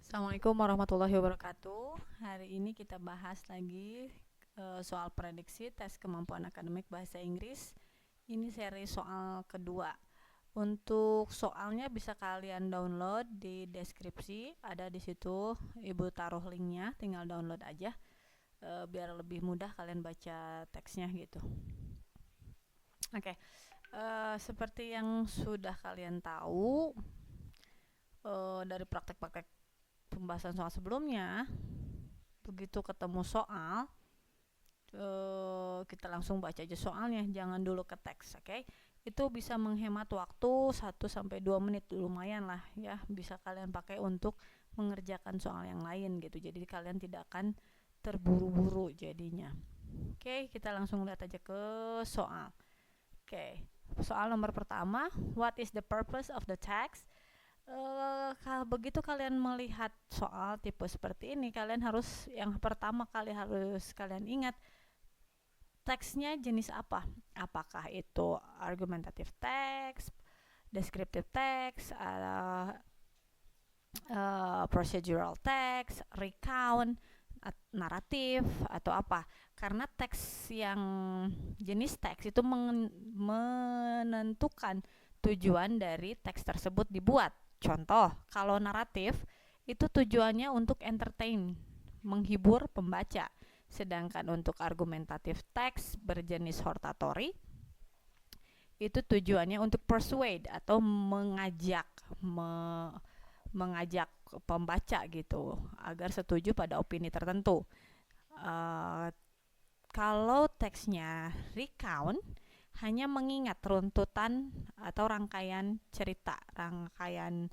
Assalamualaikum warahmatullahi wabarakatuh. Hari ini kita bahas lagi soal prediksi tes kemampuan akademik bahasa Inggris. Ini seri soal kedua. Untuk soalnya bisa kalian download di deskripsi, ada di situ. Ibu taruh linknya, tinggal download aja biar lebih mudah kalian baca teksnya gitu. Oke, seperti yang sudah kalian tahu dari praktek-praktek pembahasan soal sebelumnya, begitu ketemu soal kita langsung baca aja soalnya, jangan dulu ke teks, oke? Itu bisa menghemat waktu 1-2 menit, lumayan lah ya, bisa kalian pakai untuk mengerjakan soal yang lain gitu. Jadi kalian tidak akan terburu-buru jadinya. Oke, kita langsung lihat aja ke soal. Oke, soal nomor pertama, what is the purpose of the text? Kalau begitu kalian melihat soal tipe seperti ini, kalian harus yang pertama kali harus kalian ingat teksnya jenis apa. Apakah itu argumentative text, descriptive text, procedural text, recount, naratif atau apa. Karena teks yang jenis teks itu menentukan tujuan dari teks tersebut dibuat. Contoh, kalau naratif itu tujuannya untuk entertain, menghibur pembaca. Sedangkan untuk argumentatif teks berjenis hortatory itu tujuannya untuk persuade atau mengajak pembaca gitu agar setuju pada opini tertentu. Kalau teksnya recount hanya mengingat runtutan atau rangkaian cerita, rangkaian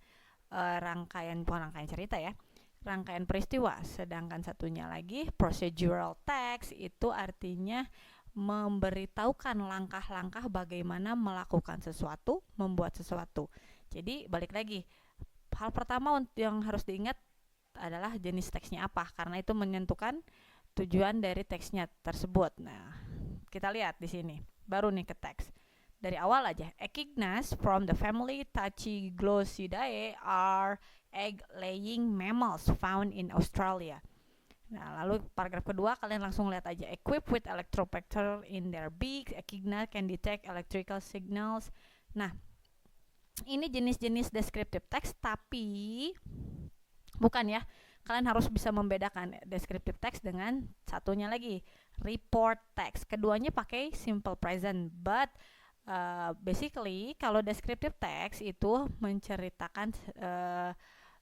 cerita ya, rangkaian peristiwa. Sedangkan satunya lagi procedural text itu artinya memberitahukan langkah-langkah bagaimana melakukan sesuatu, membuat sesuatu. Jadi balik lagi, hal pertama yang harus diingat adalah jenis teksnya apa, karena itu menentukan tujuan dari teksnya tersebut. Nah, kita lihat di sini. Baru nih ke teks. Dari awal aja. Echidnas from the family Tachyglosidae are egg-laying mammals found in Australia. Nah, lalu paragraf kedua kalian langsung lihat aja. Equipped with electropactor in their beaks, echidna can detect electrical signals. Nah, ini jenis-jenis descriptive text, tapi bukan ya. Kalian harus bisa membedakan descriptive text dengan satunya lagi, report text. Keduanya pakai simple present, but basically kalau descriptive text itu menceritakan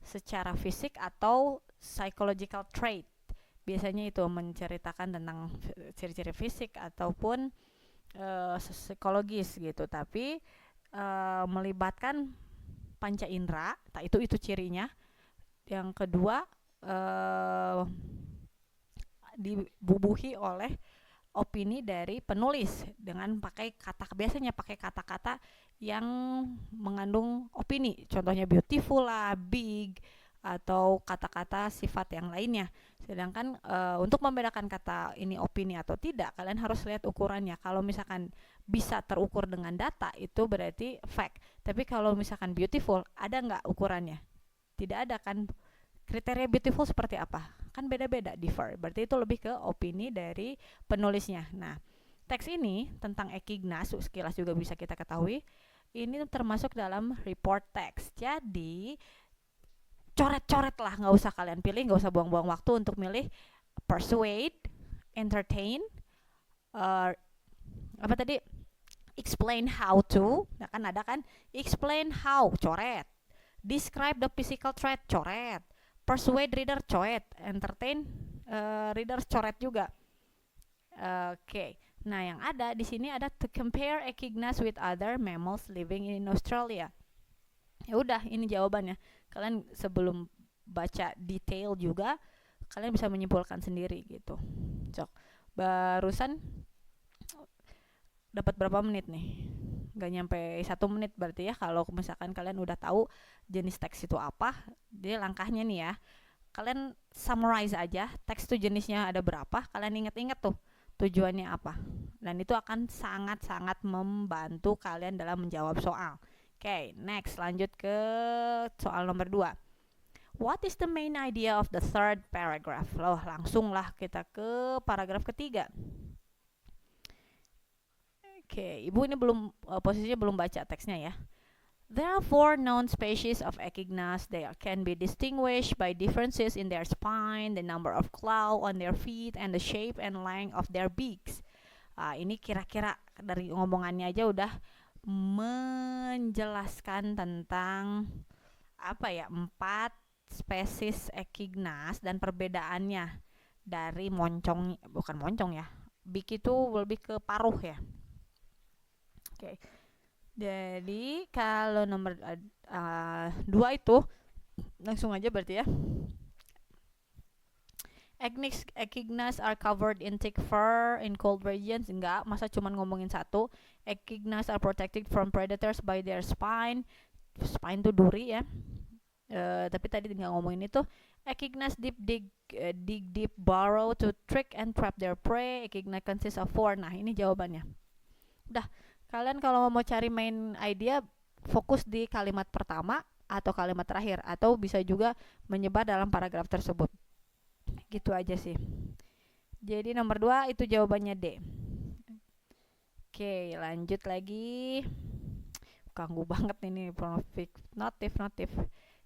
secara fisik atau psychological trait. Biasanya itu menceritakan tentang ciri-ciri fisik ataupun psikologis gitu, tapi melibatkan panca indera, itu cirinya. Yang kedua, dibubuhi oleh opini dari penulis dengan biasanya pakai kata-kata yang mengandung opini. Contohnya beautiful lah, big, atau kata-kata sifat yang lainnya. Sedangkan untuk membedakan kata ini opini atau tidak, kalian harus lihat ukurannya. Kalau misalkan bisa terukur dengan data, itu berarti fact. Tapi kalau misalkan beautiful, ada nggak ukurannya? Tidak ada kan. Kriteria beautiful seperti apa? Kan beda-beda, differ. Berarti itu lebih ke opini dari penulisnya. Nah, teks ini tentang echidnas, sekilas juga bisa kita ketahui, ini termasuk dalam report text. Jadi, coret-coret lah, nggak usah kalian pilih, nggak usah buang-buang waktu untuk milih persuade, entertain, apa tadi? Explain how to. Nah, kan ada kan? Explain how, coret. Describe the physical trait, coret. Persuade reader, coret. Entertain readers, coret juga. Oke. Nah, yang ada di sini ada to compare echidnas with other mammals living in Australia. Ya udah, ini jawabannya. Kalian sebelum baca detail juga, kalian bisa menyimpulkan sendiri gitu. Cok. Barusan dapat berapa menit nih? Gak nyampe 1 menit berarti ya, kalau misalkan kalian udah tahu jenis teks itu apa. Jadi langkahnya nih ya, kalian summarize aja teks itu jenisnya ada berapa, kalian inget-inget tuh tujuannya apa, dan itu akan sangat-sangat membantu kalian dalam menjawab soal. Oke, next lanjut ke soal nomor 2. What is the main idea of the third paragraph? Loh, langsunglah kita ke paragraf ketiga. Oke, Ibu ini belum posisinya belum baca teksnya ya. There are 4 known species of echidnas. They can be distinguished by differences in their spine, the number of claws on their feet, and the shape and length of their beaks. Ini kira-kira dari ngomongannya aja udah menjelaskan tentang 4 spesies echidnas dan perbedaannya dari moncong, bukan moncong ya. Beak itu lebih ke paruh ya. Oke. Jadi kalau nomor 2 itu langsung aja berarti ya. Echidnas are covered in thick fur in cold regions. Enggak, masa cuman ngomongin satu. Echidnas are protected from predators by their spine. Spine tuh duri ya. Tapi tadi nggak ngomongin itu. Echidnas dig deep burrow to trick and trap their prey. Echidna consists of 4. Nah, ini jawabannya. Udah. Kalian kalau mau cari main idea, fokus di kalimat pertama atau kalimat terakhir, atau bisa juga menyebar dalam paragraf tersebut. Gitu aja sih. Jadi nomor 2 itu jawabannya D. Oke, lanjut lagi. Ganggu banget ini notif.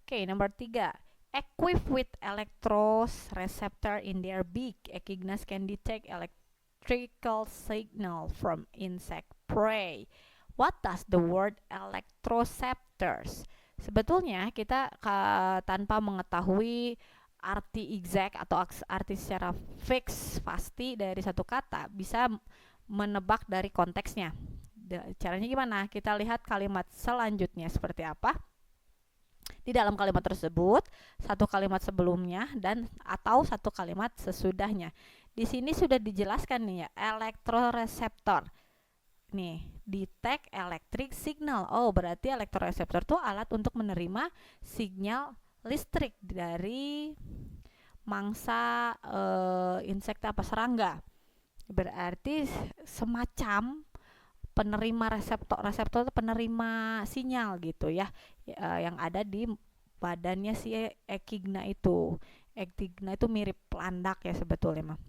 Oke, nomor 3. Equipped with electroreceptor in their beak, echidnas can detect electrical signal from insect prey. What does the word electroreceptors? Sebetulnya kita tanpa mengetahui arti exact atau arti secara fix pasti dari satu kata bisa menebak dari konteksnya. Caranya gimana? Kita lihat kalimat selanjutnya seperti apa. Di dalam kalimat tersebut, satu kalimat sebelumnya dan atau satu kalimat sesudahnya. Di sini sudah dijelaskan nih ya, elektroreseptor. Nih, detect electric signal. Oh, berarti elektroreseptor itu alat untuk menerima sinyal listrik dari mangsa insekta apa serangga. Berarti semacam penerima reseptor itu penerima sinyal gitu ya, yang ada di badannya si echidna itu. Echidna itu mirip landak ya sebetulnya mah.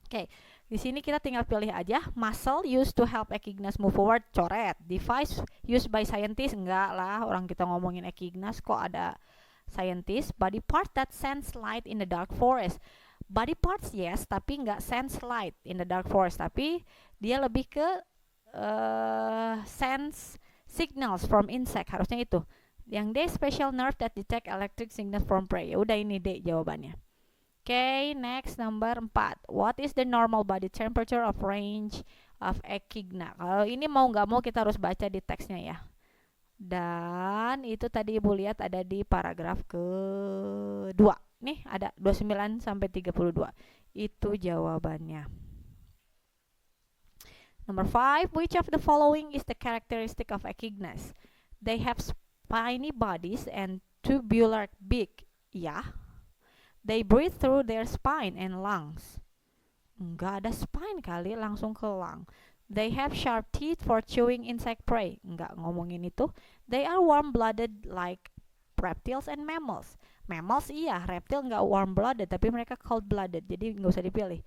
Oke, di sini kita tinggal pilih aja. Muscle used to help echidnas move forward, coret. Device used by scientists, enggak lah, orang kita ngomongin echidnas kok ada scientist. Body part that sense light in the dark forest. Body parts yes, tapi enggak sense light in the dark forest, tapi dia lebih ke sense signals from insect, harusnya itu. Yang D, special nerve that detect electric signals from prey. Ya udah, ini D jawabannya. Okay, next number 4. What is the normal body temperature of range of echidna? Kalau ini mau nggak mau kita harus baca di teksnya ya. Dan itu tadi Ibu lihat ada di paragraf ke-2. Nih ada 29 sampai 32. Itu jawabannya. Number 5, which of the following is the characteristic of echidnas? They have spiny bodies and tubular beak. Yeah. They breathe through their spine and lungs. Enggak ada spine kali, langsung ke lung. They have sharp teeth for chewing insect prey. Enggak ngomongin itu. They are warm-blooded like reptiles and mammals. Mammals iya, reptil enggak warm-blooded, tapi mereka cold-blooded, jadi enggak usah dipilih.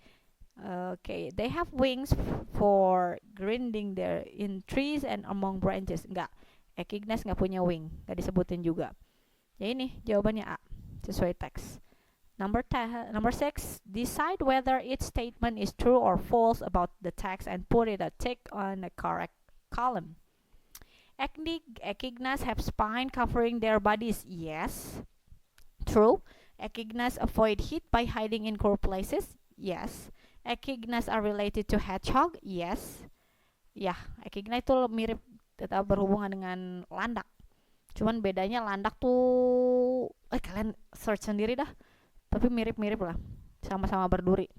Okay, they have wings for grinding their in trees and among branches. Enggak, echidnas enggak punya wing, enggak disebutin juga. Ya ini jawabannya A, sesuai teks. Number 6, decide whether each statement is true or false about the text and put it a tick on the correct column. Echidnas have spine covering their bodies. Yes. True. Echidnas avoid heat by hiding in cool places. Yes. Echidnas are related to hedgehog. Yes. Ya, echidna itu mirip atau berhubungan dengan landak. Cuman bedanya landak tuh kalian search sendiri dah. Tapi mirip-mirip lah. Sama-sama berduri.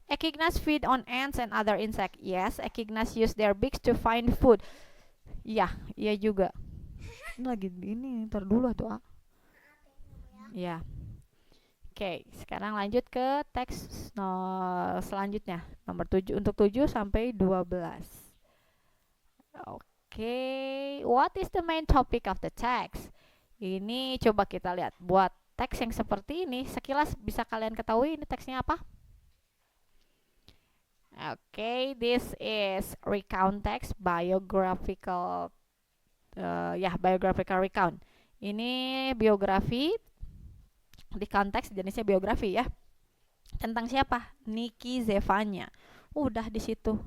Echidnas feed on ants and other insects. Yes, echidnas use their beaks to find food. Iya, iya juga. Ini lagi ini, ntar dulu tuh. Ya. Oke, sekarang lanjut ke teks selanjutnya. Nomor 7 untuk 7 sampai 12. Oke, what is the main topic of the text? Ini coba kita lihat. Buat teks yang seperti ini, sekilas bisa kalian ketahui ini teksnya apa? Okay, this is recount text, biographical, biographical recount. Ini biografi, di konteks jenisnya biografi ya. Tentang siapa? Nikki Zevanya. Udah di situ.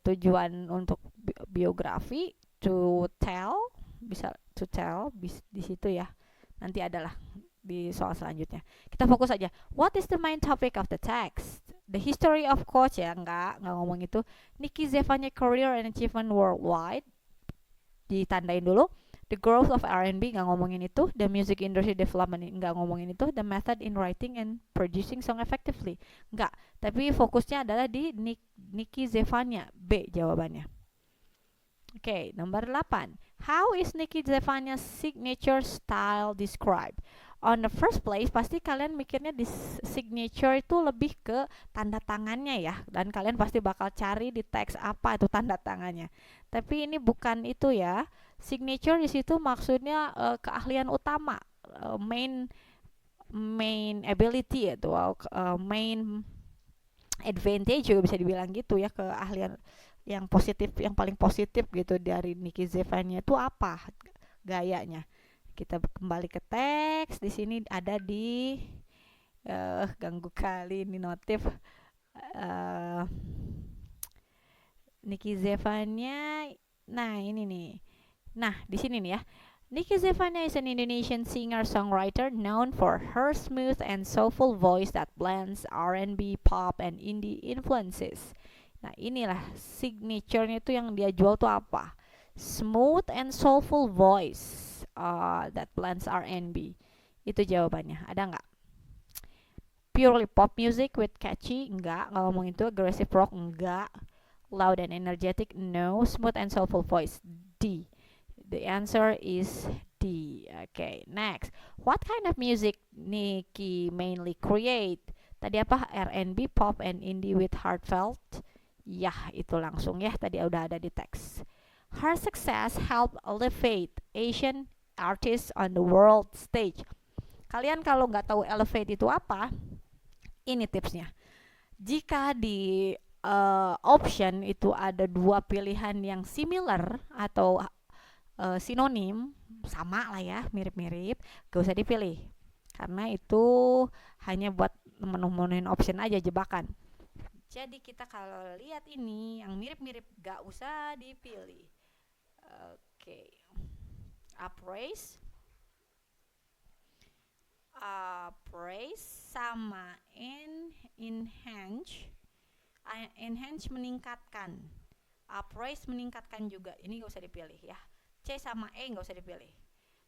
Tujuan untuk biografi to tell, bisa to tell di situ ya. Nanti adalah di soal selanjutnya. Kita fokus aja. What is the main topic of the text? The history of coach ya, enggak ngomong itu. Nikki Zevanya career and achievement worldwide. Ditandain dulu. The growth of R&B nggak ngomongin itu. The music industry development nggak ngomongin itu. The method in writing and producing song effectively nggak. Tapi fokusnya adalah di Nikki Zevanya. B jawabannya. Oke, nomor 8. How is Nikki Zevanya's signature style described? On the first place, pasti kalian mikirnya di signature itu lebih ke tanda tangannya ya. Dan kalian pasti bakal cari di teks apa itu tanda tangannya. Tapi ini bukan itu ya. Signature di situ maksudnya keahlian utama, main ability itu, main advantage juga bisa dibilang gitu ya, keahlian yang positif, yang paling positif gitu dari Nikki Zevanya itu apa gayanya. Kita kembali ke teks. Di sini ada di ganggu kali ini notif. Nikki Zevanya. Nah, ini nih. Nah, di sini nih ya. Nikki Zevanya is an Indonesian singer-songwriter known for her smooth and soulful voice that blends R&B, pop, and indie influences. Nah, inilah signature-nya itu yang dia jual tuh apa? Smooth and soulful voice that blends R&B. Itu jawabannya. Ada nggak? Purely pop music with catchy? Enggak ngomong itu. Aggressive rock? Enggak. Loud and energetic? No. Smooth and soulful voice? D. The answer is D. Okay, next. What kind of music Nikki mainly create? Tadi apa? R&B, pop, and indie with heartfelt? Yah, itu langsung ya. Tadi udah ada di teks. Her success helped elevate Asian artists on the world stage. Kalian kalau nggak tahu elevate itu apa, ini tipsnya. Jika di option itu ada dua pilihan yang similar atau sinonim, sama lah ya, mirip-mirip, gak usah dipilih. Karena itu hanya buat menemuin option aja, jebakan. Jadi kita kalau lihat ini yang mirip-mirip gak usah dipilih. Oke. Upraise sama enhance. Enhance meningkatkan. Upraise meningkatkan juga. Ini gak usah dipilih ya. C sama E gak usah dipilih.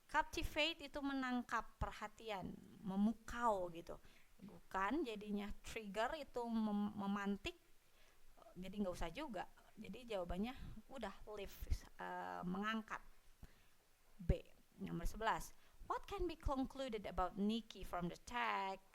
Captivate itu menangkap perhatian, memukau gitu. Bukan, jadinya trigger itu memantik. Jadi gak usah juga. Jadi jawabannya udah lift, mengangkat. B. Nomor 11. What can be concluded about Nikki from the text?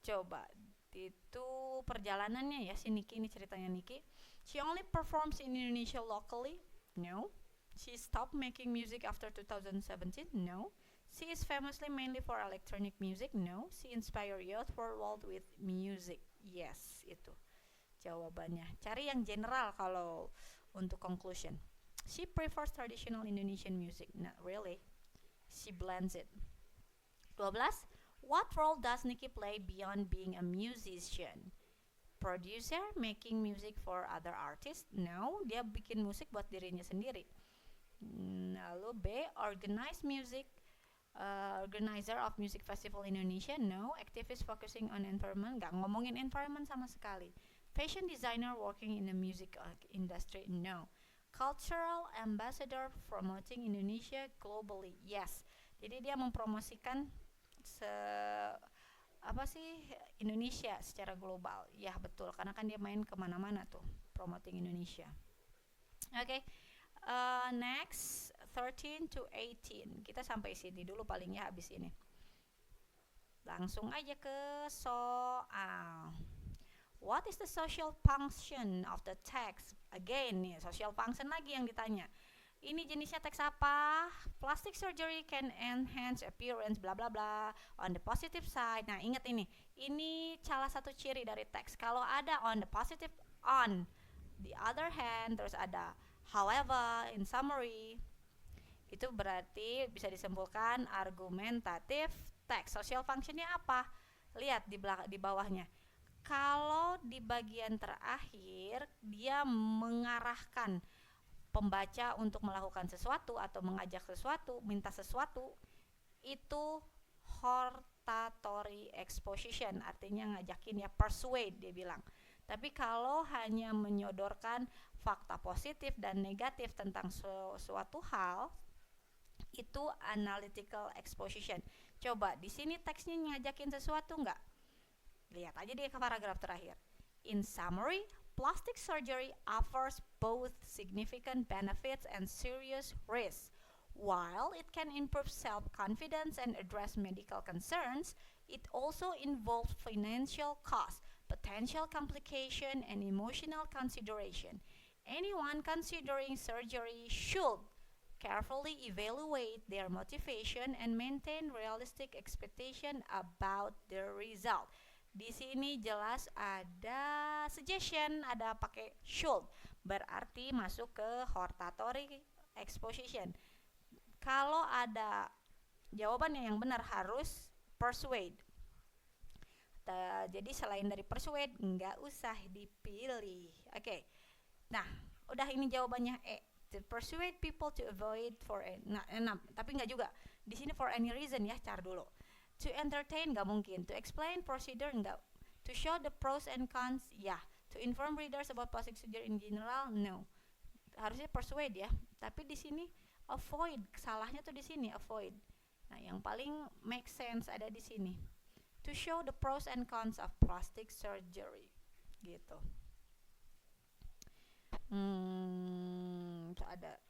Coba, itu perjalanannya ya si Nikki, ini ceritanya Nikki. She only performs in Indonesia locally? No. She stopped making music after 2017? No. She is famously mainly for electronic music? No. She inspire youth worldwide with music? Yes, itu jawabannya. Cari yang general kalau untuk conclusion. She prefers traditional Indonesian music? Not really. She blends it. 12. What role does Nikki play beyond being a musician? Producer, making music for other artists? No, dia bikin musik buat dirinya sendiri. Lalu B, organizer of music festival Indonesia? No. Activist focusing on environment? Gak ngomongin environment sama sekali. Fashion designer working in the music industry? No. Cultural ambassador promoting Indonesia globally? Yes. Jadi dia mempromosikan Indonesia secara global. Ya betul, karena kan dia main kemana-mana tuh promoting Indonesia. Oke. Next 13 to 18. Kita sampai sini dulu paling ya, habis ini. Langsung aja ke soal. What is the social function of the text? Again nih, social function lagi yang ditanya. Ini jenisnya teks apa? Plastic surgery can enhance appearance bla bla bla. On the positive side. Nah, ingat ini salah satu ciri dari teks. Kalau ada on the positive, on the other hand, terus ada however, in summary, itu berarti bisa disimpulkan argumentatif teks. Social functionnya apa? Lihat di bawahnya. Kalau di bagian terakhir dia mengarahkan pembaca untuk melakukan sesuatu atau mengajak sesuatu, minta sesuatu, itu hortatory exposition, artinya ngajakin ya, persuade dia bilang. Tapi kalau hanya menyodorkan fakta positif dan negatif tentang suatu hal, itu analytical exposition. Coba di sini teksnya ngajakin sesuatu nggak? Lihat aja di paragraf terakhir. In summary, plastic surgery offers both significant benefits and serious risks. While it can improve self-confidence and address medical concerns, it also involves financial costs, potential complication, and emotional consideration. Anyone considering surgery should carefully evaluate their motivation and maintain realistic expectation about the result. Di sini jelas ada suggestion, ada pakai should, berarti masuk ke hortatory exposition. Kalau ada jawabannya yang benar harus persuade. Jadi selain dari persuade nggak usah dipilih. Oke. Nah, udah ini jawabannya E. To persuade people to avoid for tapi nggak juga. Di sini for any reason ya, cari dulu. To entertain nggak mungkin. To explain procedure nggak. To show the pros and cons ya. To inform readers about plastic surgery in general no. Harusnya persuade ya. Tapi di sini avoid. Salahnya tuh di sini avoid. Nah, yang paling make sense ada di sini. To show the pros and cons of plastic surgery. Gitu. Ada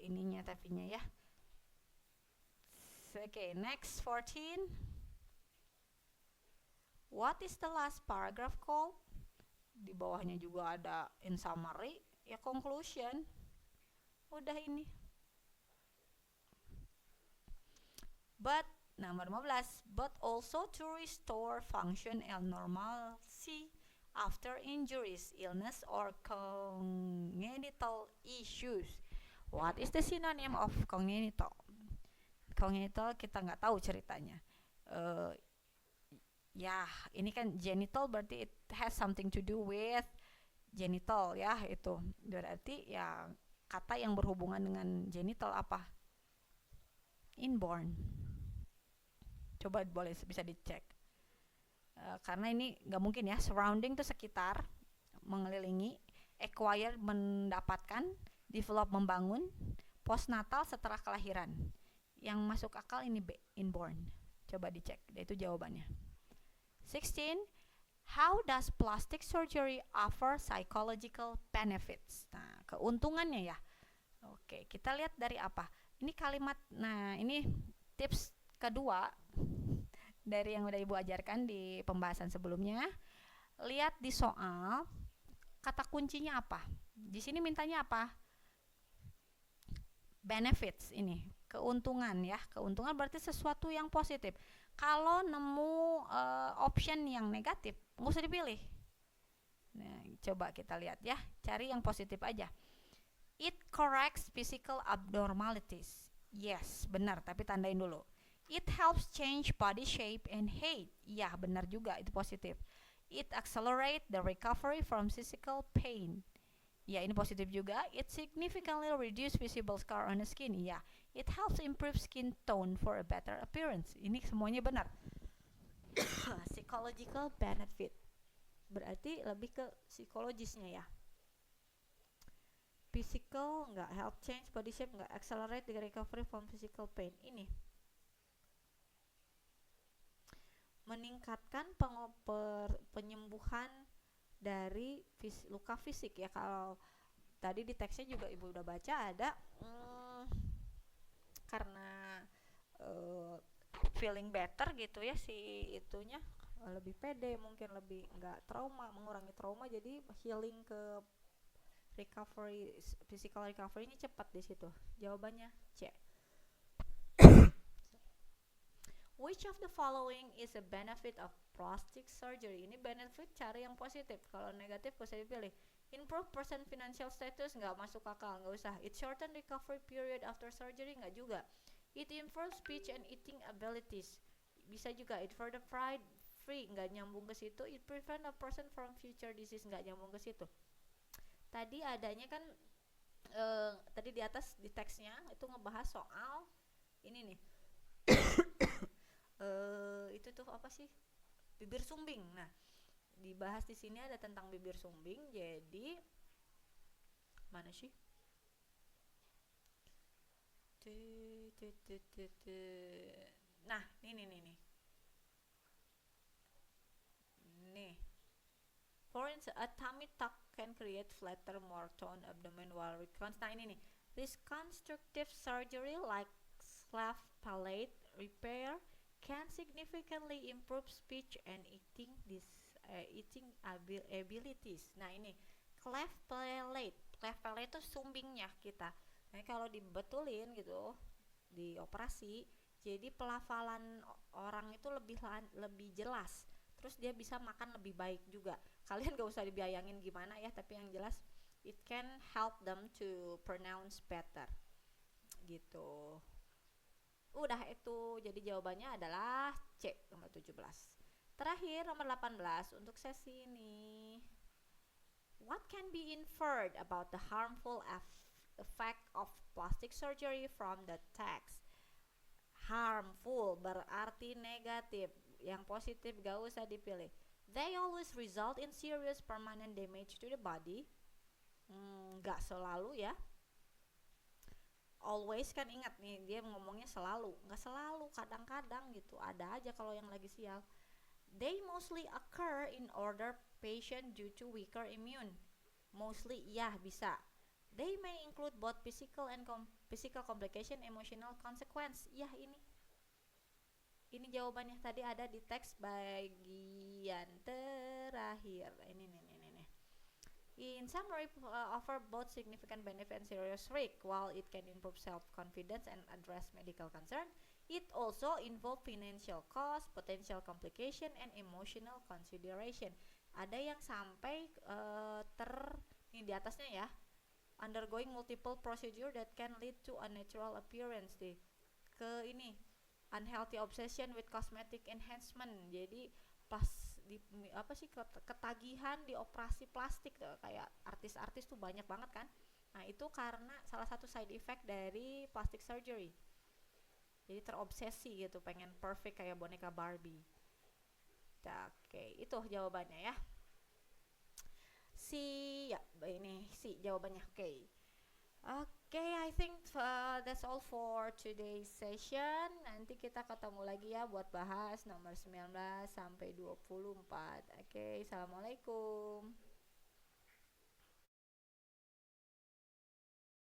ininya tapinya ya. Okay, next 14. What is the last paragraph called? Di bawahnya juga ada in summary, ya conclusion. Udah ini. But nomor 15, but also to restore function and normalcy after injuries, illness, or congenital issues. What is the synonym of congenital? Congenital kita nggak tahu ceritanya. Ya, ini kan genital berarti it has something to do with genital ya, itu. Berarti ya kata yang berhubungan dengan genital apa? Inborn. Coba boleh bisa dicek. Karena ini nggak mungkin ya, surrounding itu sekitar, mengelilingi, acquire mendapatkan, develop membangun, postnatal setelah kelahiran. Yang masuk akal ini B, inborn. Coba dicek, itu jawabannya. 16. How does plastic surgery offer psychological benefits? Nah, keuntungannya ya. Oke, kita lihat dari apa? Ini kalimat, nah ini tips kedua dari yang udah Ibu ajarkan di pembahasan sebelumnya. Lihat di soal, kata kuncinya apa? Di sini mintanya apa? Benefits ini, keuntungan ya. Keuntungan berarti sesuatu yang positif. Kalau nemu option yang negatif, nggak usah dipilih. Nah, coba kita lihat ya, cari yang positif aja. It corrects physical abnormalities. Yes, benar, tapi tandain dulu. It helps change body shape and height. Ya, benar juga, itu positif. It accelerates the recovery from physical pain. Ya, ini positif juga. It significantly reduce visible scar on the skin. Ya, it helps improve skin tone for a better appearance. Ini semuanya benar. Psychological benefit. Berarti lebih ke psikologisnya ya. Physical enggak, help change body shape enggak, accelerate the recovery from physical pain. Ini meningkatkan penyembuhan dari luka fisik ya. Kalau tadi di teksnya juga Ibu udah baca ada karena feeling better gitu ya, si itunya lebih pede, mungkin lebih nggak trauma, mengurangi trauma, jadi healing ke physical recovery-nya cepat di situ. Jawabannya C. Which of the following is a benefit of plastic surgery? Ini benefit, cari yang positif. Kalau negatif gak usah dipilih. Improve person financial status, nggak masuk akal, nggak usah. It shorten recovery period after surgery, nggak juga. It improves speech and eating abilities, bisa juga. It further pride free, nggak nyambung ke situ. It prevent a person from future disease, nggak nyambung ke situ. Tadi adanya kan tadi di atas di teksnya itu ngebahas soal ini nih. Itu tuh apa sih? Bibir sumbing. Nah, dibahas di sini ada tentang bibir sumbing. Jadi mana sih? Nah, ini nih. For instance, a tummy tuck can create flatter, more toned abdomen while nah ini nih. Reconstructive surgery like cleft palate repair can significantly improve speech and eating abilities. Nah ini cleft palate itu sumbingnya kita. Nah kalau dibetulin gitu, dioperasi, jadi pelafalan orang itu lebih jelas. Terus dia bisa makan lebih baik juga. Kalian gak usah dibayangin gimana ya, tapi yang jelas it can help them to pronounce better gitu. Udah itu, jadi jawabannya adalah C, nomor 17. Terakhir nomor 18 untuk sesi ini. What can be inferred about the harmful effect of plastic surgery from the text? Harmful berarti negatif, yang positif gak usah dipilih. They always result in serious permanent damage to the body. Gak selalu ya. Always kan ingat nih, dia ngomongnya selalu, gak selalu, kadang-kadang gitu, ada aja kalau yang lagi sial. They mostly occur in older patient due to weaker immune. Mostly ya bisa. They may include both physical and physical complication, emotional consequence. Ya ini jawabannya tadi ada di teks bagian terakhir. Ini. In summary, offer both significant benefit and serious risk. While it can improve self-confidence and address medical concern, it also involve financial cost, potential complication, and emotional consideration. Ada yang sampai ini di atasnya ya, undergoing multiple procedure that can lead to unnatural appearance deh. Ke ini unhealthy obsession with cosmetic enhancement. Jadi pas di ketagihan di operasi plastik tuh, kayak artis-artis tuh banyak banget kan. Nah itu karena salah satu side effect dari plastic surgery. Jadi terobsesi gitu, pengen perfect kayak boneka Barbie. Oke, itu jawabannya ya. Ini jawabannya. Oke, I think that's all for today's session. Nanti kita ketemu lagi ya buat bahas nomor 19 sampai 24. Oke, assalamualaikum.